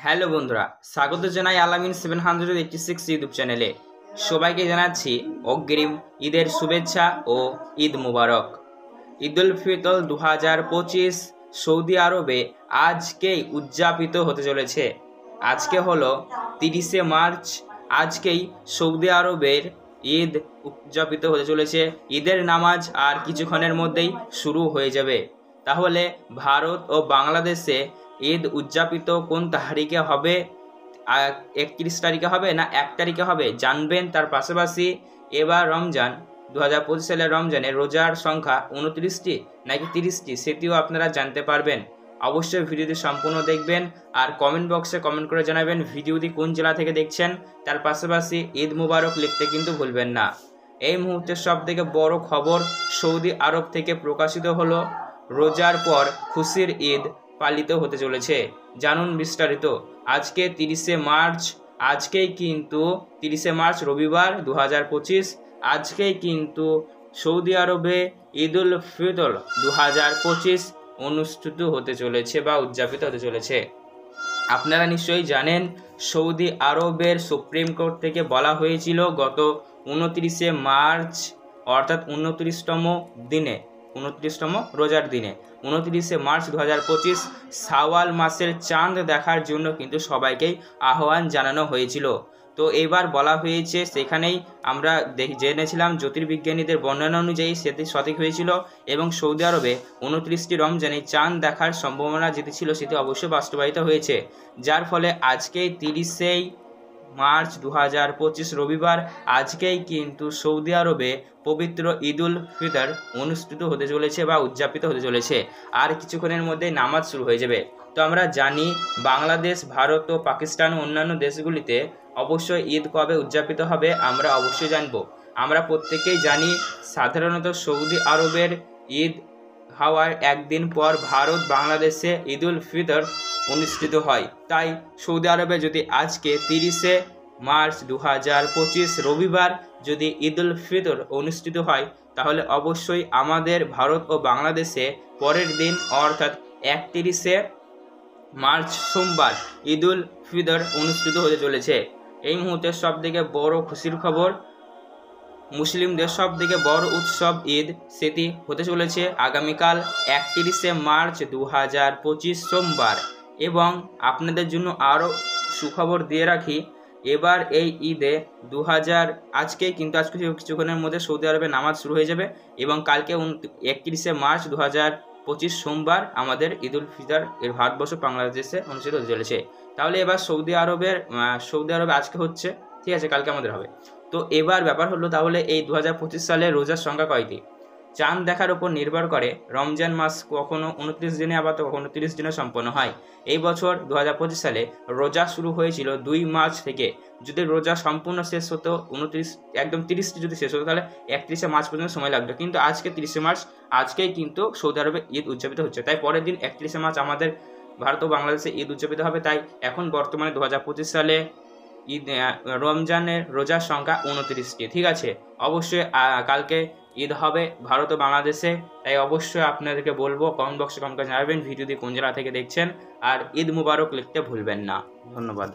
Hello বন্ধুরা, স্বাগত জানাই আলামিন 786 ইউটিউব চ্যানেলে। সবাইকে জানাচ্ছি অগ্রিম ঈদের শুভেচ্ছা ও ঈদ মুবারক। ঈদ উল ফিতর 2025 সৌদি আরবে আজকেই উদযাপিত হতে চলেছে। আজকে হলো 30শে মার্চ। আজকেই সৌদি আরবের ঈদ উদযাপিত হতে চলেছে। ঈদের নামাজ আর কিছুক্ষণের মধ্যেই শুরু হয়ে যাবে। তাহলে ভারত ও বাংলাদেশে ঈদ উদযাপিত কোন তারিখে হবে, 31 তারিখে হবে না 1 তারিখে হবে জানবেন। তার পাশাপাশি এবার রমজান 2025 সালের রমজানে রোজার সংখ্যা 29টি নাকি 30টি সেটিও আপনারা জানতে পারবেন। অবশ্যই ভিডিওটি সম্পূর্ণ দেখবেন আর কমেন্ট বক্সে কমেন্ট করে জানাবেন ভিডিওটি কোন জেলা থেকে দেখছেন। তার পাশাপাশি ঈদ মুবারক লিখতে কিন্তু ভুলবেন না। এই মুহূর্তে সবথেকে বড় খবর সৌদি আরব থেকে প্রকাশিত হলো রোজার পর খুশির ঈদ পালিত হতে চলেছে। জানুন বিস্তারিত। আজকে 30শে মার্চ, আজকেই কিন্তু 30শে মার্চ রবিবার 2025, আজকেই কিন্তু সৌদি আরবে ঈদ উল ফিতর 2025 অনুষ্ঠিত হতে চলেছে বা উদযাপিত হতে চলেছে। আপনারা নিশ্চয়ই জানেন সৌদি আরবের সুপ্রিম কোর্ট থেকে বলা হয়েছিল গত 29শে মার্চ অর্থাৎ 29তম দিনে, 29তম রোজার দিনে 29শে মার্চ 2025 শাওয়াল মাসের চাঁদ দেখার জন্য কিন্তু সবাইকেই আহ্বান জানানো হয়েছিল। তো এবার বলা হয়েছে, সেখানেই আমরা জেনেছিলাম জ্যোতির্বিজ্ঞানীদের বর্ণনা অনুযায়ী সেটি সঠিক হয়েছিল এবং সৌদি আরবে 29টি রমজানে চাঁদ দেখার সম্ভাবনা যেটি ছিল সেটি অবশ্যই বাস্তবায়িত হয়েছে। যার ফলে আজকেই 30শে মার্চ 2025 রবিবার, আজকেই কিন্তু সৌদি আরবে পবিত্র ঈদ উল ফিতর অনুষ্ঠিত হতে চলেছে বা উদযাপিত হতে চলেছে। আর কিছুক্ষণের মধ্যে নামাজ শুরু হয়ে যাবে। তো আমরা জানি বাংলাদেশ, ভারত ও পাকিস্তান ও অন্যান্য দেশগুলিতে অবশ্যই ঈদ কবে উদযাপিত হবে আমরা অবশ্যই জানবো। আমরা প্রত্যেকেই জানি সাধারণত সৌদি আরবের ঈদ হওয়ার একদিন পর ভারত বাংলাদেশে ঈদ উল ফিতর অনুষ্ঠিত হয়। তাই সৌদি আরবে যদি আজকে 30শে মার্চ 2025 রবিবার যদি ঈদ উল ফিতর অনুষ্ঠিত হয়, তাহলে অবশ্যই আমাদের ভারত ও বাংলাদেশে পরের দিন অর্থাৎ 31শে মার্চ সোমবার ঈদ উল ফিতর অনুষ্ঠিত হতে চলেছে। এই মুহূর্তে সবথেকে বড় খুশির খবর, মুসলিমদের সবথেকে বড় উৎসব ঈদ সেটি হতে চলেছে আগামীকাল 31শে মার্চ 2025 সোমবার। এবং আপনাদের জন্য আরও সুখবর দিয়ে রাখি, এবার এই ঈদে আজকে কিছুক্ষণের মধ্যে সৌদি আরবে নামাজ শুরু হয়ে যাবে এবং কালকে 31শে মার্চ 2025 সোমবার আমাদের ঈদ উল ফিতর ভারতবর্ষ বাংলাদেশে অনুষ্ঠিত হতে চলেছে। তাহলে এবার সৌদি আরবে আজকে হচ্ছে, ঠিক আছে, কালকে আমাদের হবে। তো এবার ব্যাপার হলো, তাহলে এই 2025 সালে রোজার সংখ্যা কয়টি? চাঁদ দেখার উপর নির্ভর করে রমজান মাস কখনো 29 দিনে আবার তো কখনো 30 দিনে সম্পন্ন হয়। এই বছর 2025 সালে রোজা শুরু হয়েছিল 2 মার্চ থেকে। যদি রোজা সম্পূর্ণ শেষ হতো 30টি যদি শেষ হতো তাহলে 31শে মার্চ পর্যন্ত সময় লাগতো, কিন্তু আজকে 30শে মার্চ, আজকেই কিন্তু সৌদি আরবে ঈদ উদযাপিত হচ্ছে। তাই পরের দিন 31শে মার্চ আমাদের ভারত ও বাংলাদেশে ঈদ উদযাপিত হবে। তাই এখন বর্তমানে 2025 সালে ঈদ রমজানের রোজার সংখ্যা 29টি, ঠিক আছে। অবশ্যই কালকে ঈদ হবে ভারত ও বাংলাদেশে। তাই অবশ্যই আপনাদেরকে বলবো কমেন্ট বক্সে কমেন্ট করে জানাবেন ভিডিওটি কোন জেলা থেকে দেখছেন আর ঈদ মুবারক লিখতে ভুলবেন না। ধন্যবাদ।